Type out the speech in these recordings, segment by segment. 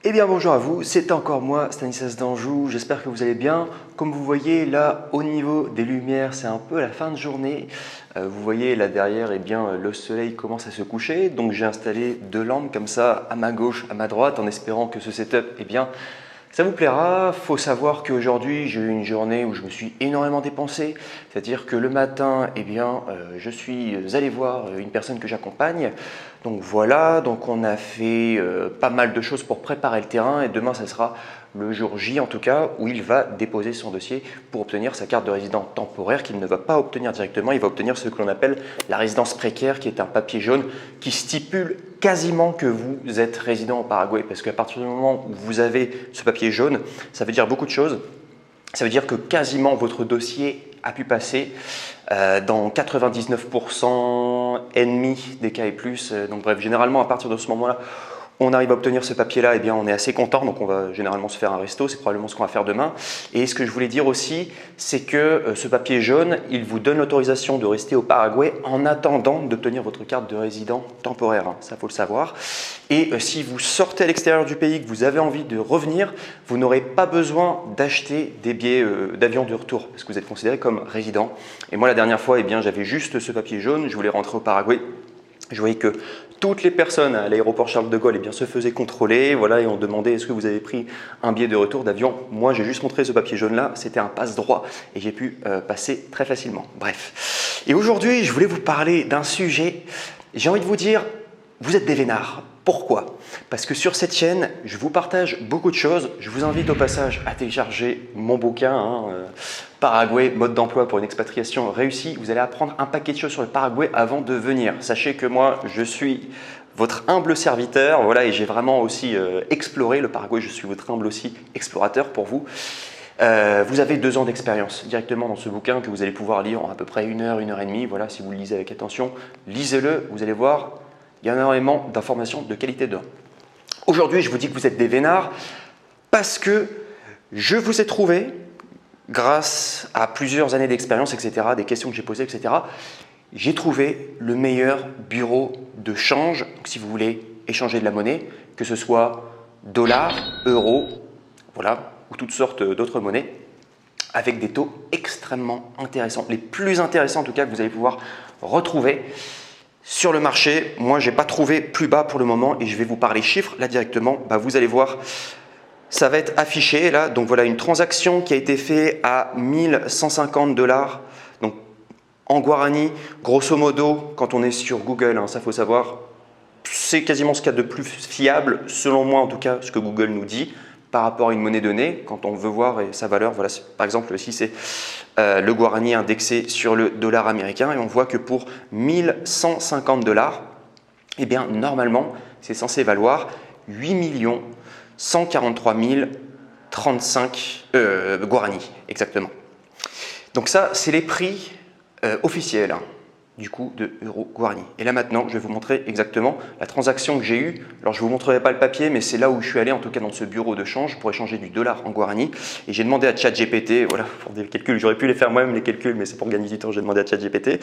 Eh bien bonjour à vous, c'est encore moi Stanislas d'Anjou, j'espère que vous allez bien. Comme vous voyez là au niveau des lumières, c'est un peu la fin de journée. Vous voyez là derrière, eh bien, le soleil commence à se coucher, donc j'ai installé deux lampes comme ça à ma gauche, à ma droite, en espérant que ce setup, eh bien, ça vous plaira. Faut savoir qu'aujourd'hui j'ai eu une journée où je me suis énormément dépensé, c'est-à-dire que le matin, eh bien, je suis allé voir une personne que j'accompagne. Donc voilà, donc on a fait pas mal de choses pour préparer le terrain et demain ça sera le jour J en tout cas où il va déposer son dossier pour obtenir sa carte de résident temporaire qu'il ne va pas obtenir directement, il va obtenir ce que l'on appelle la résidence précaire qui est un papier jaune qui stipule quasiment que vous êtes résident au Paraguay parce qu'à partir du moment où vous avez ce papier jaune, ça veut dire beaucoup de choses. Ça veut dire que quasiment votre dossier a pu passer dans 99% et demi des cas et plus. Donc bref, généralement à partir de ce moment-là, on arrive à obtenir ce papier-là, eh bien on est assez content, donc on va généralement se faire un resto, c'est probablement ce qu'on va faire demain. Et ce que je voulais dire aussi, c'est que ce papier jaune, il vous donne l'autorisation de rester au Paraguay en attendant d'obtenir votre carte de résident temporaire, hein, ça faut le savoir. Et si vous sortez à l'extérieur du pays, que vous avez envie de revenir, vous n'aurez pas besoin d'acheter des billets d'avion de retour, parce que vous êtes considéré comme résident. Et moi la dernière fois, eh bien j'avais juste ce papier jaune, je voulais rentrer au Paraguay. Je voyais que toutes les personnes à l'aéroport Charles de Gaulle eh bien, se faisaient contrôler, voilà, et on demandait est-ce que vous avez pris un billet de retour d'avion. Moi, j'ai juste montré ce papier jaune-là, c'était un passe-droit et j'ai pu passer très facilement. Bref. Et aujourd'hui, je voulais vous parler d'un sujet, j'ai envie de vous dire, vous êtes des vénards. Pourquoi? Parce que sur cette chaîne, je vous partage beaucoup de choses. Je vous invite au passage à télécharger mon bouquin, Paraguay, mode d'emploi pour une expatriation réussie. Vous allez apprendre un paquet de choses sur le Paraguay avant de venir. Sachez que moi, je suis votre humble serviteur, voilà, et j'ai vraiment aussi exploré le Paraguay. Je suis votre humble aussi explorateur pour vous. Vous avez 2 ans d'expérience directement dans ce bouquin que vous allez pouvoir lire en à peu près 1 heure, 1 heure et demie. Voilà, si vous le lisez avec attention, lisez-le, vous allez voir. Il y a énormément d'informations de qualité dedans. Aujourd'hui, je vous dis que vous êtes des vénards parce que je vous ai trouvé, grâce à plusieurs années d'expérience, etc., des questions que j'ai posées, etc., j'ai trouvé le meilleur bureau de change. Donc, si vous voulez échanger de la monnaie, que ce soit dollars, euros, voilà, ou toutes sortes d'autres monnaies, avec des taux extrêmement intéressants, les plus intéressants en tout cas que vous allez pouvoir retrouver sur le marché. Moi, je n'ai pas trouvé plus bas pour le moment et je vais vous parler chiffres là directement. Vous allez voir, ça va être affiché là. Donc voilà, une transaction qui a été faite à 1150 $. Donc en guarani, grosso modo, quand on est sur Google, ça faut savoir, c'est quasiment ce qu'il y a de plus fiable, selon moi en tout cas, ce que Google nous dit par rapport à une monnaie donnée, quand on veut voir sa valeur. Voilà, par exemple, ici c'est le guarani indexé sur le dollar américain et on voit que pour 1150 $, eh bien normalement c'est censé valoir 8 143 035 guarani exactement. Donc ça c'est les prix officiels du coup de euro guarani. Et là maintenant, je vais vous montrer exactement la transaction que j'ai eue. Alors je ne vous montrerai pas le papier, mais c'est là où je suis allé, en tout cas dans ce bureau de change, pour échanger du dollar en guarani. Et j'ai demandé à ChatGPT, voilà, pour des calculs, j'aurais pu les faire moi-même les calculs, mais c'est pour gagner du temps, j'ai demandé à ChatGPT.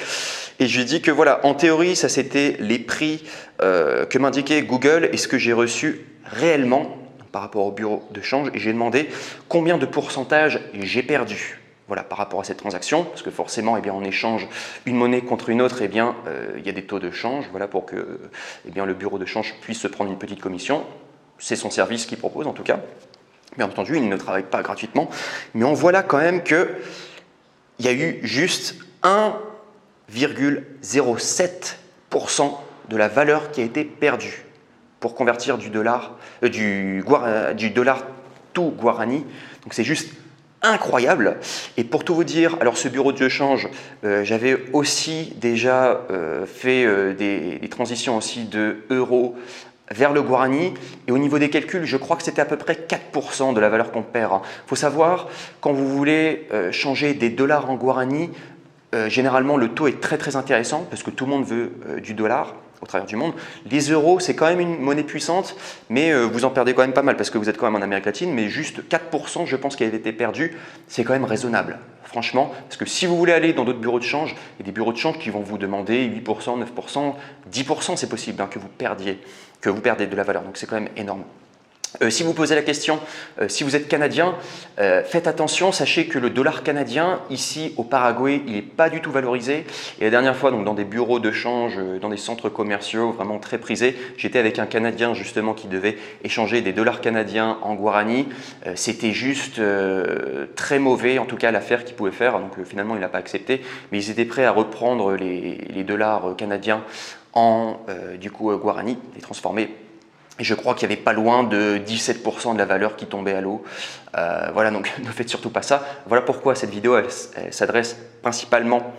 Et je lui ai dit que voilà, en théorie, ça c'était les prix que m'indiquait Google et ce que j'ai reçu réellement par rapport au bureau de change. Et j'ai demandé combien de pourcentage j'ai perdu. Voilà, par rapport à cette transaction, parce que forcément, eh bien, on échange une monnaie contre une autre, eh bien, il y a des taux de change, voilà, pour que eh bien, le bureau de change puisse se prendre une petite commission. C'est son service qu'il propose en tout cas. Bien entendu, il ne travaille pas gratuitement, mais on voit là quand même qu'il y a eu juste 1,07% de la valeur qui a été perdue pour convertir du dollar tout guarani. Donc c'est juste incroyable. Et pour tout vous dire, alors ce bureau de change, j'avais aussi déjà fait des transitions aussi de euros vers le guarani et au niveau des calculs, je crois que c'était à peu près 4% de la valeur qu'on perd. Il faut savoir, quand vous voulez changer des dollars en guarani, généralement le taux est très très intéressant parce que tout le monde veut du dollar au travers du monde. Les euros, c'est quand même une monnaie puissante, mais vous en perdez quand même pas mal parce que vous êtes quand même en Amérique latine, mais juste 4%, je pense, qui avait été perdu, c'est quand même raisonnable, franchement, parce que si vous voulez aller dans d'autres bureaux de change, il y a des bureaux de change qui vont vous demander 8%, 9%, 10%, c'est possible que vous perdez de la valeur, donc c'est quand même énorme. Si vous posez la question, si vous êtes canadien, faites attention, sachez que le dollar canadien, ici au Paraguay, il n'est pas du tout valorisé. Et la dernière fois, donc, dans des bureaux de change, dans des centres commerciaux vraiment très prisés, j'étais avec un Canadien justement qui devait échanger des dollars canadiens en guarani. C'était juste très mauvais, en tout cas l'affaire qu'il pouvait faire, donc finalement il n'a pas accepté. Mais ils étaient prêts à reprendre les dollars canadiens en du coup guarani, les transformer. Et je crois qu'il n'y avait pas loin de 17% de la valeur qui tombait à l'eau. Voilà, donc ne faites surtout pas ça. Voilà pourquoi cette vidéo elle s'adresse principalement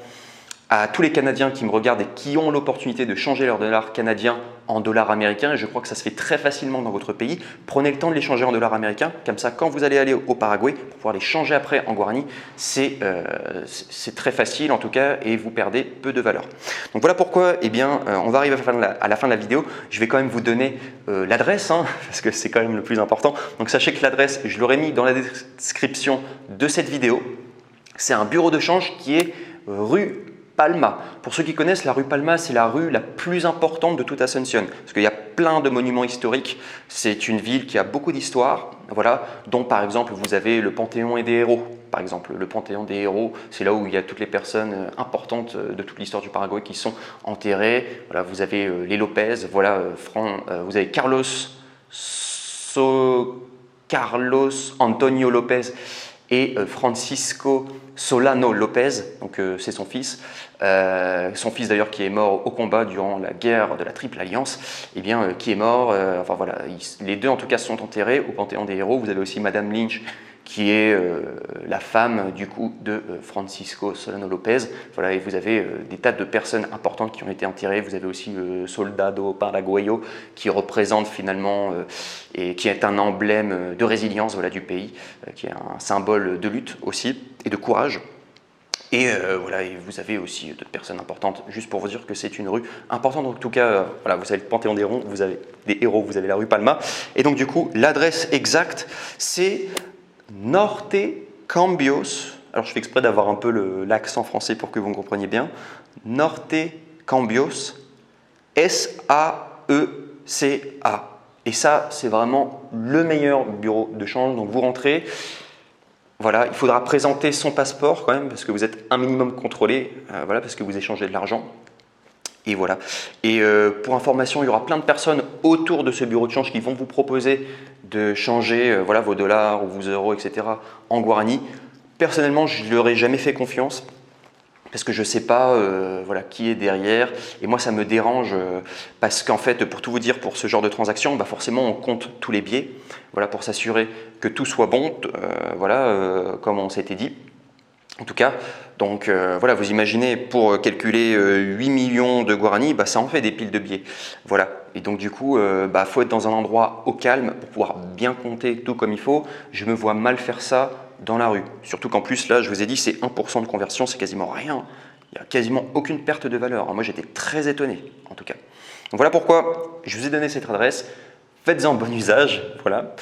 à tous les Canadiens qui me regardent et qui ont l'opportunité de changer leur dollar canadien en dollars américains. Et je crois que ça se fait très facilement dans votre pays. Prenez le temps de les changer en dollars américains. Comme ça, quand vous allez aller au Paraguay, pour pouvoir les changer après en guarani, c'est très facile en tout cas et vous perdez peu de valeur. Donc voilà pourquoi, eh bien, on va arriver à la fin de la vidéo. Je vais quand même vous donner l'adresse, parce que c'est quand même le plus important. Donc sachez que l'adresse, je l'aurai mis dans la description de cette vidéo. C'est un bureau de change qui est rue Palma. Pour ceux qui connaissent, la rue Palma, c'est la rue la plus importante de toute Asunción, parce qu'il y a plein de monuments historiques. C'est une ville qui a beaucoup d'histoire, voilà, dont par exemple vous avez le Panthéon des héros. Par exemple, le Panthéon des héros, c'est là où il y a toutes les personnes importantes de toute l'histoire du Paraguay qui sont enterrées. Voilà, vous avez les Lopez, voilà, vous avez Carlos Antonio Lopez et Francisco Solano Lopez, donc c'est son fils d'ailleurs qui est mort au combat durant la guerre de la Triple Alliance, et bien qui est mort, enfin voilà, les deux en tout cas sont enterrés au Panthéon des héros. Vous avez aussi Madame Lynch qui est la femme du coup de Francisco Solano Lopez, voilà, et vous avez des tas de personnes importantes qui ont été enterrées. Vous avez aussi le Soldado Paraguayo qui représente finalement et qui est un emblème de résilience, voilà, du pays, qui est un symbole de lutte aussi et de courage. Et voilà, et vous avez aussi d'autres personnes importantes, juste pour vous dire que c'est une rue importante. En tout cas, voilà, vous avez le Panthéon des héros, vous avez des héros, vous avez la rue Palma. Et donc du coup, l'adresse exacte, c'est Norte Cambios. Alors je fais exprès d'avoir un peu l'accent français pour que vous me compreniez bien. Norte Cambios, S-A-E-C-A. Et ça, c'est vraiment le meilleur bureau de change. Donc vous rentrez. Voilà, il faudra présenter son passeport quand même parce que vous êtes un minimum contrôlé, voilà, parce que vous échangez de l'argent. Et voilà. Et pour information, il y aura plein de personnes autour de ce bureau de change qui vont vous proposer de changer voilà, vos dollars ou vos euros, etc. en guarani. Personnellement, je ne leur ai jamais fait confiance parce que je ne sais pas voilà, qui est derrière. Et moi, ça me dérange parce qu'en fait, pour tout vous dire, pour ce genre de transaction, bah forcément, on compte tous les biais, voilà, pour s'assurer que tout soit bon, voilà, comme on s'était dit. En tout cas, donc voilà, vous imaginez, pour calculer 8 millions de guarani, bah, ça en fait des piles de billets. Voilà. Et donc du coup, bah, faut être dans un endroit au calme pour pouvoir bien compter tout comme il faut. Je me vois mal faire ça dans la rue. Surtout qu'en plus, là, je vous ai dit, c'est 1% de conversion, c'est quasiment rien. Il n'y a quasiment aucune perte de valeur. Moi, j'étais très étonné, en tout cas. Donc voilà pourquoi je vous ai donné cette adresse. Faites-en bon usage, voilà.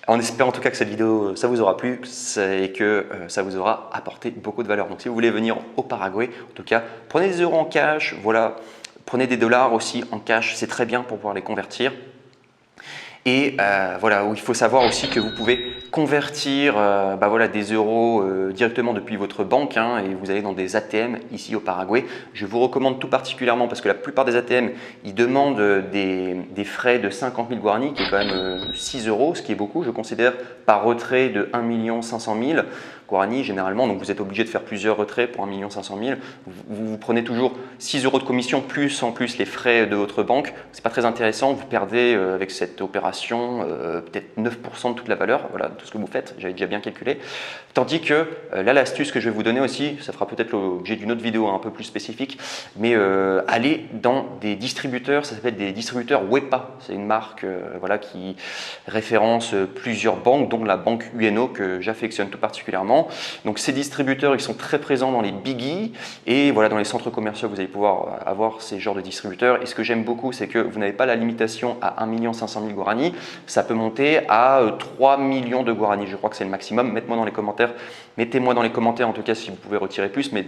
En espérant en tout cas que cette vidéo, ça vous aura plu et que ça vous aura apporté beaucoup de valeur. Donc si vous voulez venir au Paraguay, en tout cas, prenez des euros en cash, voilà. Prenez des dollars aussi en cash, c'est très bien pour pouvoir les convertir. Et voilà, où il faut savoir aussi que vous pouvez convertir bah voilà, des euros directement depuis votre banque, et vous allez dans des ATM ici au Paraguay. Je vous recommande tout particulièrement parce que la plupart des ATM, ils demandent des frais de 50 000 guarani, qui est quand même 6 euros, ce qui est beaucoup, je considère, par retrait de 1 500 000 guarani généralement. Donc vous êtes obligé de faire plusieurs retraits pour 1 500 000. Vous prenez toujours 6 euros de commission plus en plus les frais de votre banque. C'est pas très intéressant, vous perdez avec cette opération peut-être 9% de toute la valeur, voilà, tout ce que vous faites, j'avais déjà bien calculé. Tandis que là, l'astuce que je vais vous donner aussi, ça fera peut-être l'objet d'une autre vidéo un peu plus spécifique, mais aller dans des distributeurs, ça s'appelle des distributeurs WEPA, c'est une marque voilà, qui référence plusieurs banques, dont la banque UNO que j'affectionne tout particulièrement. différents. Donc ces distributeurs, ils sont très présents dans les biggies et voilà, dans les centres commerciaux, vous allez pouvoir avoir ces genres de distributeurs. Et ce que j'aime beaucoup, c'est que vous n'avez pas la limitation à 1 500 000 guaranis, ça peut monter à 3 millions de guaranis. Je crois que c'est le maximum. Mettez-moi dans les commentaires en tout cas si vous pouvez retirer plus, mais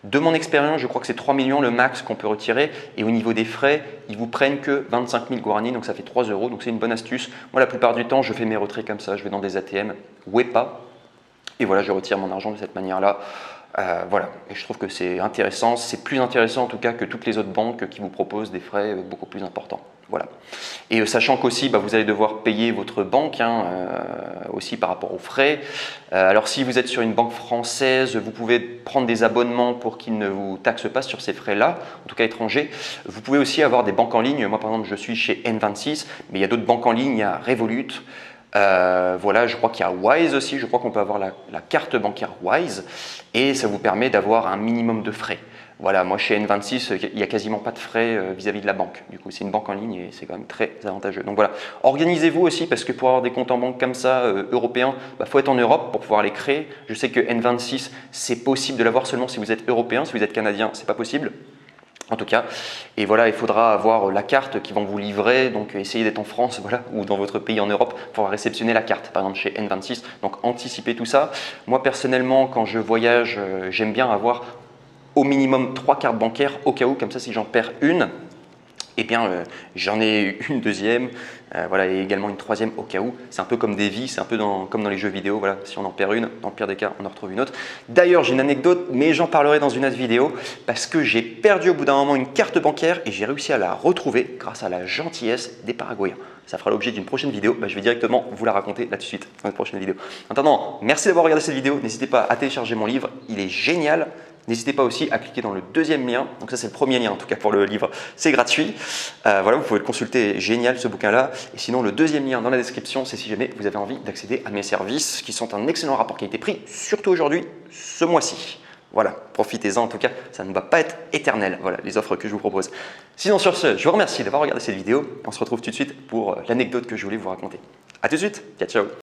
de mon expérience, je crois que c'est 3 millions le max qu'on peut retirer et au niveau des frais, ils vous prennent que 25 000 guaranis, donc ça fait 3 €, donc c'est une bonne astuce. Moi, la plupart du temps, je fais mes retraits comme ça, je vais dans des ATM, WEPA, et voilà, je retire mon argent de cette manière-là. Voilà, et je trouve que c'est intéressant, c'est plus intéressant en tout cas que toutes les autres banques qui vous proposent des frais beaucoup plus importants. Voilà. Et sachant qu'aussi vous allez devoir payer votre banque aussi par rapport aux frais. Alors si vous êtes sur une banque française, vous pouvez prendre des abonnements pour qu'ils ne vous taxent pas sur ces frais-là, en tout cas étrangers. Vous pouvez aussi avoir des banques en ligne. Moi par exemple je suis chez N26, mais il y a d'autres banques en ligne, il y a Revolut. Voilà, je crois qu'il y a Wise aussi, je crois qu'on peut avoir la carte bancaire Wise et ça vous permet d'avoir un minimum de frais. Voilà, moi chez N26, il n'y a quasiment pas de frais vis-à-vis de la banque. Du coup, c'est une banque en ligne et c'est quand même très avantageux. Donc voilà, organisez-vous aussi parce que pour avoir des comptes en banque comme ça, européens, il faut être en Europe pour pouvoir les créer. Je sais que N26, c'est possible de l'avoir seulement si vous êtes européen. Si vous êtes canadien, c'est pas possible. En tout cas, et voilà, il faudra avoir la carte qui vont vous livrer, donc essayez d'être en France voilà, ou dans votre pays en Europe pour réceptionner la carte, par exemple chez N26, donc anticipez tout ça. Moi personnellement, quand je voyage, j'aime bien avoir au minimum 3 cartes bancaires au cas où, comme ça si j'en perds une, eh bien j'en ai une deuxième, voilà, et également une troisième au cas où. C'est un peu comme des vies, c'est un peu comme dans les jeux vidéo, voilà, si on en perd une, dans le pire des cas, on en retrouve une autre. D'ailleurs, j'ai une anecdote, mais j'en parlerai dans une autre vidéo, parce que j'ai perdu au bout d'un moment une carte bancaire et j'ai réussi à la retrouver grâce à la gentillesse des Paraguayens. Ça fera l'objet d'une prochaine vidéo, je vais directement vous la raconter là tout de suite dans une prochaine vidéo. En attendant, merci d'avoir regardé cette vidéo, n'hésitez pas à télécharger mon livre, il est génial. N'hésitez pas aussi à cliquer dans le deuxième lien, donc ça c'est le premier lien en tout cas pour le livre, c'est gratuit. Voilà, vous pouvez le consulter, génial ce bouquin-là. Et sinon le deuxième lien dans la description, c'est si jamais vous avez envie d'accéder à mes services qui sont un excellent rapport qualité-prix, surtout aujourd'hui, ce mois-ci. Voilà, profitez-en en tout cas, ça ne va pas être éternel, voilà les offres que je vous propose. Sinon sur ce, je vous remercie d'avoir regardé cette vidéo, on se retrouve tout de suite pour l'anecdote que je voulais vous raconter. A tout de suite, ciao ciao.